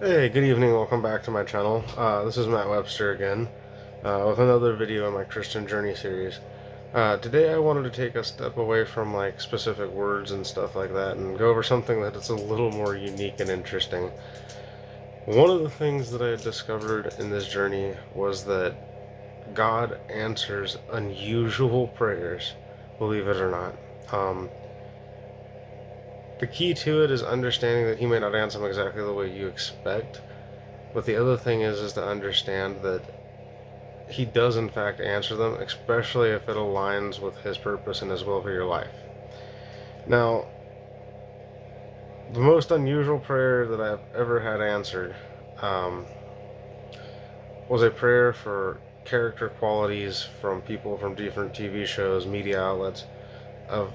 Hey, good evening. Welcome back to my channel. This is Matt Webster again with another video in my Christian Journey series. Today I wanted to take a step away from like specific words and stuff like that and go over something that is a little more unique and interesting. One of the things that I had discovered in this journey was that God answers unusual prayers, believe it or not. The key to it is understanding that He may not answer them exactly the way you expect, but the other thing is to understand that He does in fact answer them, especially if it aligns with His purpose and His will for your life. Now, the most unusual prayer that I've ever had answered um, was a prayer for character qualities from people from different TV shows, media outlets, of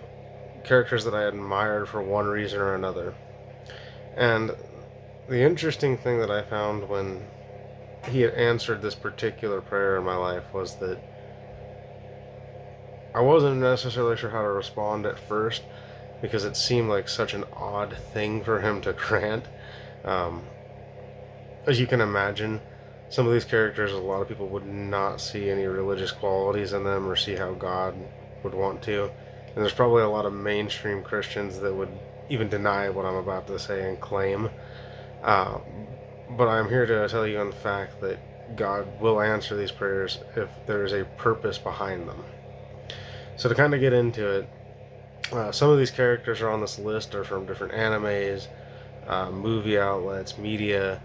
characters that I admired for one reason or another. And the interesting thing that I found when He had answered this particular prayer in my life was that I wasn't necessarily sure how to respond at first because it seemed like such an odd thing for Him to grant. Um, as you can imagine, some of these characters, a lot of people would not see any religious qualities in them or see how God would want to. And there's probably a lot of mainstream Christians that would even deny what I'm about to say and claim. Uh, but I'm here to tell you in fact that God will answer these prayers if there is a purpose behind them. So to kind of get into it, some of these characters are on this list are from different animes, movie outlets, media,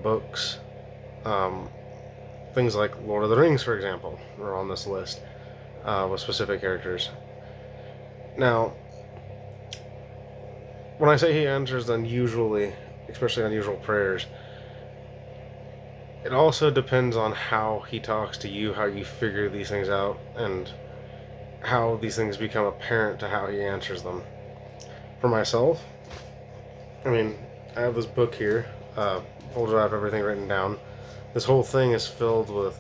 books, um, things like Lord of the Rings, for example, are on this list with specific characters. Now, when I say He answers unusually, especially unusual prayers, it also depends on how He talks to you, how you figure these things out, and how these things become apparent to how He answers them. For myself, I mean, I have this book here, folder. I have everything written down. This whole thing is filled with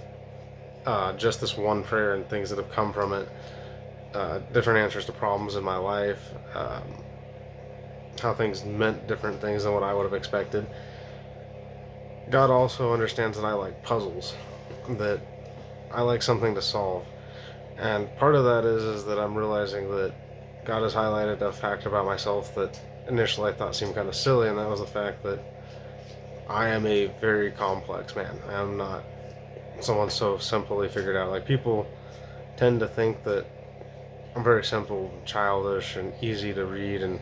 just this one prayer and things that have come from it, different answers to problems in my life, how things meant different things than what I would have expected. God also understands that I like puzzles, that I like something to solve. And part of that is that I'm realizing that God has highlighted a fact about myself that initially I thought seemed kind of silly, and that was the fact that I am a very complex man. I am not someone so simply figured out. Like, people tend to think that I'm very simple, childish, and easy to read, and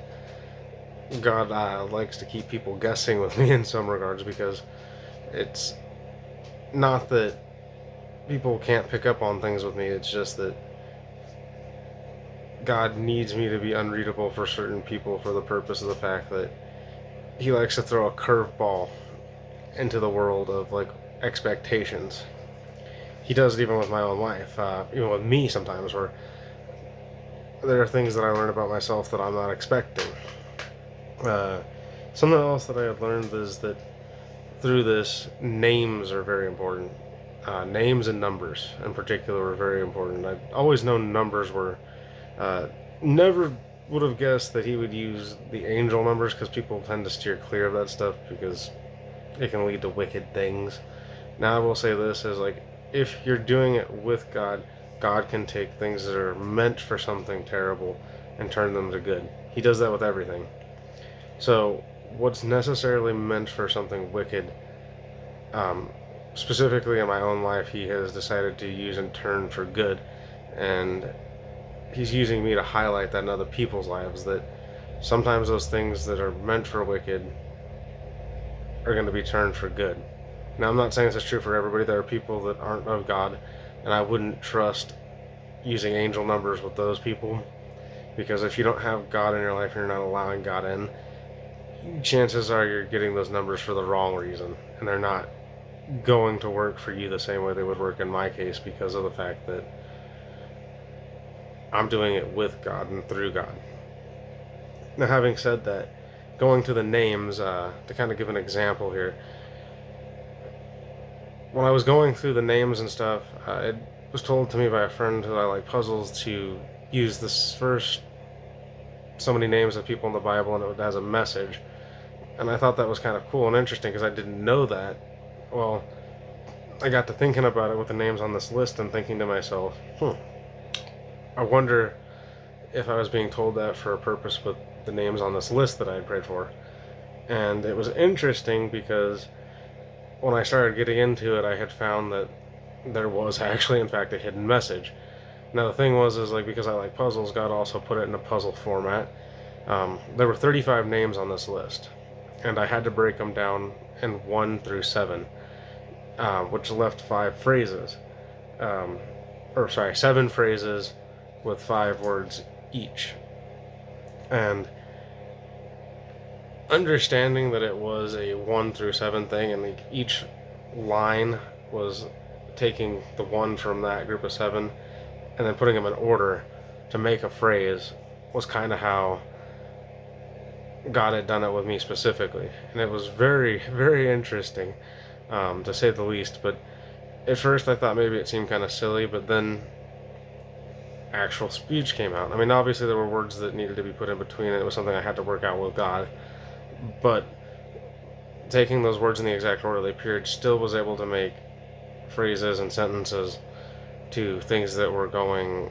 God likes to keep people guessing with me in some regards because it's not that people can't pick up on things with me, it's just that God needs me to be unreadable for certain people for the purpose of the fact that He likes to throw a curveball into the world of like expectations. He does it even with my own life, even with me sometimes, where there are things that I learn about myself that I'm not expecting. Uh, Something else that I have learned is that through this, names are very important. Names and numbers, in particular, are very important. I've always known numbers were. Uh, Never would have guessed that He would use the angel numbers because people tend to steer clear of that stuff because it can lead to wicked things. Now I will say this is like, if you're doing it with God, God can take things that are meant for something terrible and turn them to good. He does that with everything. So what's necessarily meant for something wicked, um, specifically in my own life, He has decided to use and turn for good. And He's using me to highlight that in other people's lives, that sometimes those things that are meant for wicked are going to be turned for good. Now, I'm not saying this is true for everybody. There are people that aren't of God, and I wouldn't trust using angel numbers with those people, because if you don't have God in your life and you're not allowing God in, chances are you're getting those numbers for the wrong reason, and they're not going to work for you the same way they would work in my case because of the fact that I'm doing it with God and through God. Now, having said that, going to the names, to kind of give an example here, when I was going through the names and stuff, it was told to me by a friend who I like puzzles to use this first so many names of people in the Bible and it has a message. And I thought that was kind of cool and interesting because I didn't know that. Well, I got to thinking about it with the names on this list and thinking to myself, I wonder if I was being told that for a purpose with the names on this list that I had prayed for. And it was interesting because when I started getting into it, I had found that there was actually, in fact, a hidden message. Now the thing was, is like because I like puzzles, God also put it in a puzzle format. There were 35 names on this list, and I had to break them down in 1 through 7, which left 5 phrases. Um, or sorry, 7 phrases with 5 words each. And understanding that it was a 1 through 7 thing, and each line was taking the 1 from that group of 7 and then putting them in order to make a phrase was kind of how God had done it with me specifically. And it was very, very interesting, to say the least. But at first I thought maybe it seemed kind of silly, but then actual speech came out. I mean, obviously there were words that needed to be put in between, and it was something I had to work out with God. But taking those words in the exact order they appeared still was able to make phrases and sentences to things that were going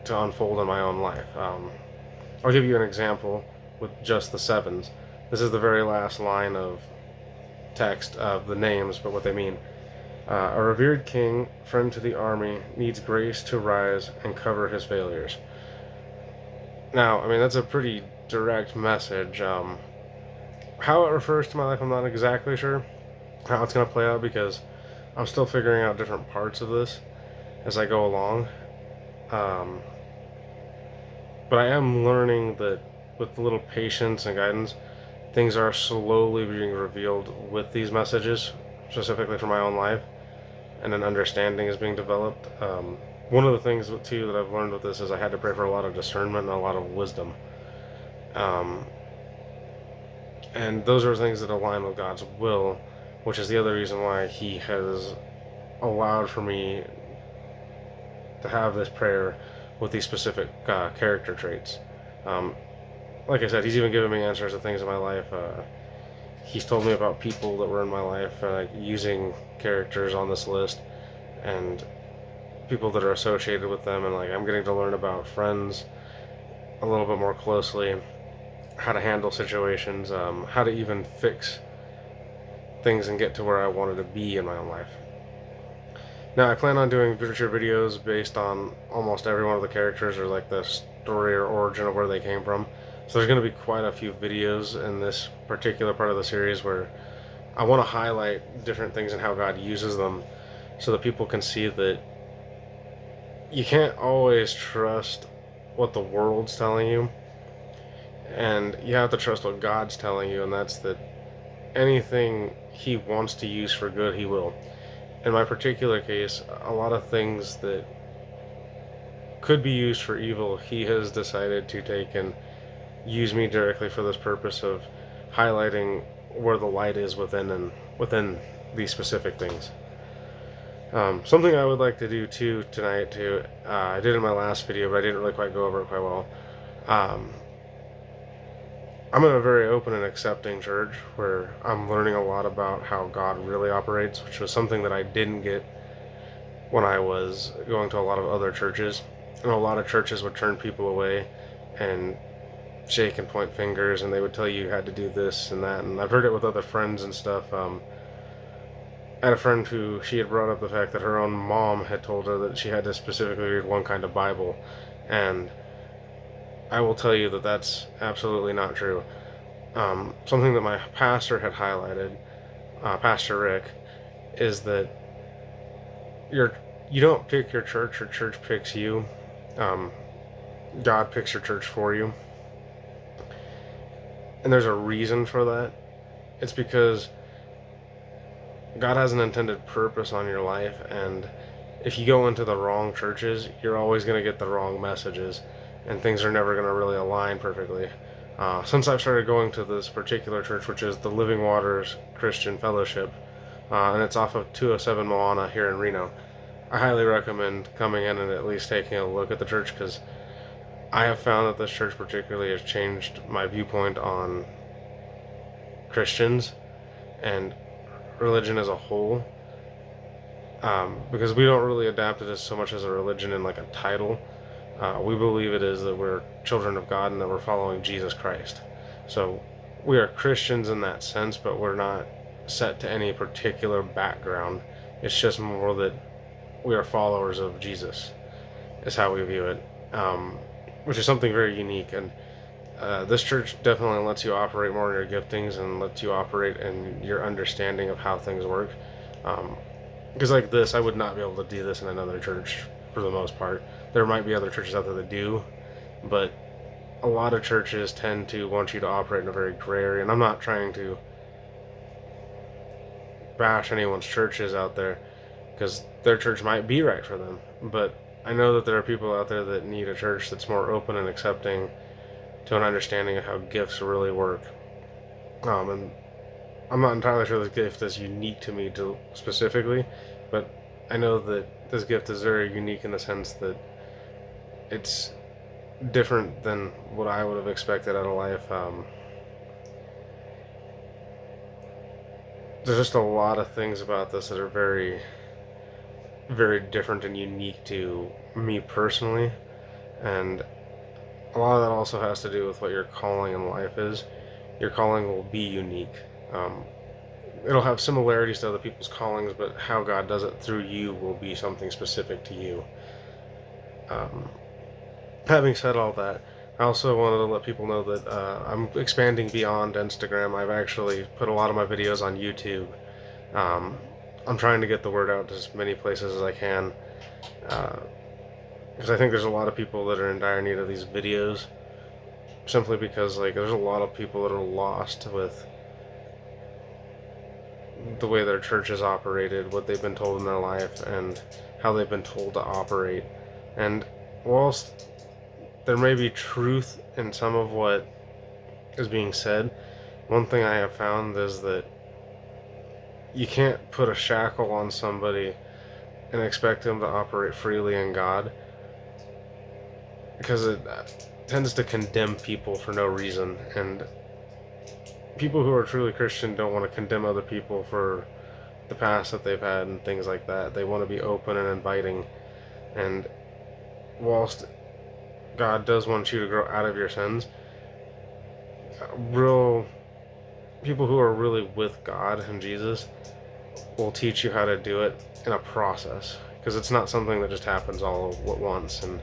to unfold in my own life. I'll give you an example with just the 7s. This is the very last line of text of the names, but what they mean. A revered king, friend to the army, needs grace to rise and cover his failures. Now, I mean, that's a pretty direct message. How it refers to my life, I'm not exactly sure how it's going to play out because I'm still figuring out different parts of this as I go along. But I am learning that with a little patience and guidance, things are slowly being revealed with these messages, specifically for my own life, and an understanding is being developed. One of the things, too, that I've learned with this is I had to pray for a lot of discernment and a lot of wisdom. And those are things that align with God's will, which is the other reason why He has allowed for me to have this prayer with these specific character traits. Like I said, He's even given me answers to things in my life. He's told me about people that were in my life using characters on this list and people that are associated with them, and like I'm getting to learn about friends a little bit more closely, how to handle situations, how to even fix things and get to where I wanted to be in my own life. Now I plan on doing future videos based on almost every one of the characters or like the story or origin of where they came from. So there's going to be quite a few videos in this particular part of the series where I want to highlight different things and how God uses them so that people can see that you can't always trust what the world's telling you, and you have to trust what God's telling you, and that's that anything He wants to use for good, He will. In my particular case, a lot of things that could be used for evil, He has decided to take and use me directly for this purpose of highlighting where the light is within these specific things. Something I would like to do too tonight too, I did in my last video, but I didn't really quite go over it quite well. I'm in a very open and accepting church where I'm learning a lot about how God really operates, which was something that I didn't get when I was going to a lot of other churches. And a lot of churches would turn people away and shake and point fingers, and they would tell you had to do this and that. And I've heard it with other friends and stuff. I had a friend who she had brought up the fact that her own mom had told her that she had to specifically read one kind of Bible, and I will tell you that that's absolutely not true. Something that my pastor had highlighted, Pastor Rick, is that you don't pick your church picks you. God picks your church for you. And there's a reason for that. It's because God has an intended purpose on your life, and if you go into the wrong churches, you're always going to get the wrong messages, and things are never going to really align perfectly. Since I've started going to this particular church, which is the Living Waters Christian Fellowship, and it's off of 207 Moana here in Reno, I highly recommend coming in and at least taking a look at the church, because I have found that this church particularly has changed my viewpoint on Christians and religion as a whole, because we don't really adapt it as so much as a religion in like a title. We believe it is that we're children of God and that we're following Jesus Christ. So we are Christians in that sense, but we're not set to any particular background. It's just more that we are followers of Jesus, is how we view it, which is something very unique. And this church definitely lets you operate more in your giftings and lets you operate in your understanding of how things work. Because like this, I would not be able to do this in another church for the most part. There might be other churches out there that do, but a lot of churches tend to want you to operate in a very gray area. And I'm not trying to bash anyone's churches out there, because their church might be right for them. But I know that there are people out there that need a church that's more open and accepting to an understanding of how gifts really work. And I'm not entirely sure this gift is unique to me specifically, but I know that this gift is very unique in the sense that it's different than what I would have expected out of life. There's just a lot of things about this that are very, very different and unique to me personally, and a lot of that also has to do with what your calling in life is. Your calling will be unique. It'll have similarities to other people's callings, but how God does it through you will be something specific to you. Having said all that, I also wanted to let people know that I'm expanding beyond Instagram. I've actually put a lot of my videos on YouTube. I'm trying to get the word out to as many places as I can, because I think there's a lot of people that are in dire need of these videos, simply because like there's a lot of people that are lost with the way their church is operated, what they've been told in their life, and how they've been told to operate. And whilst there may be truth in some of what is being said, one thing I have found is that you can't put a shackle on somebody and expect them to operate freely in God, because it tends to condemn people for no reason. And people who are truly Christian don't want to condemn other people for the past that they've had and things like that. They want to be open and inviting. And whilst God does want you to grow out of your sins, real people who are really with God and Jesus will teach you how to do it in a process, because it's not something that just happens all at once. And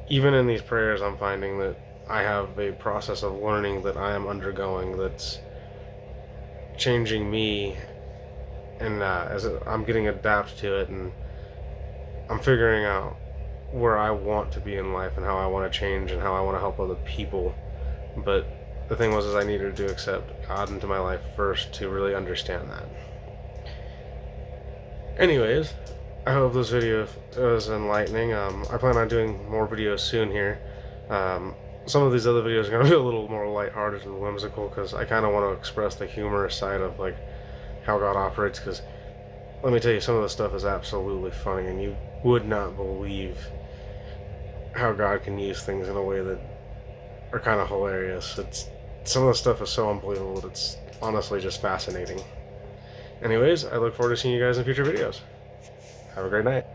even in these prayers, I'm finding that I have a process of learning that I am undergoing that's changing me, and as I'm getting adapted to it, and I'm figuring out where I want to be in life and how I want to change and how I want to help other people. But the thing was, is I needed to accept God into my life first to really understand that. Anyways, I hope this video was enlightening. I plan on doing more videos soon here. Some of these other videos are going to be a little more lighthearted and whimsical, because I kind of want to express the humorous side of like how God operates, because let me tell you, some of the stuff is absolutely funny, and you would not believe how God can use things in a way that are kind of hilarious. Some of the stuff is so unbelievable that it's honestly just fascinating. Anyways, I look forward to seeing you guys in future videos. Have a great night.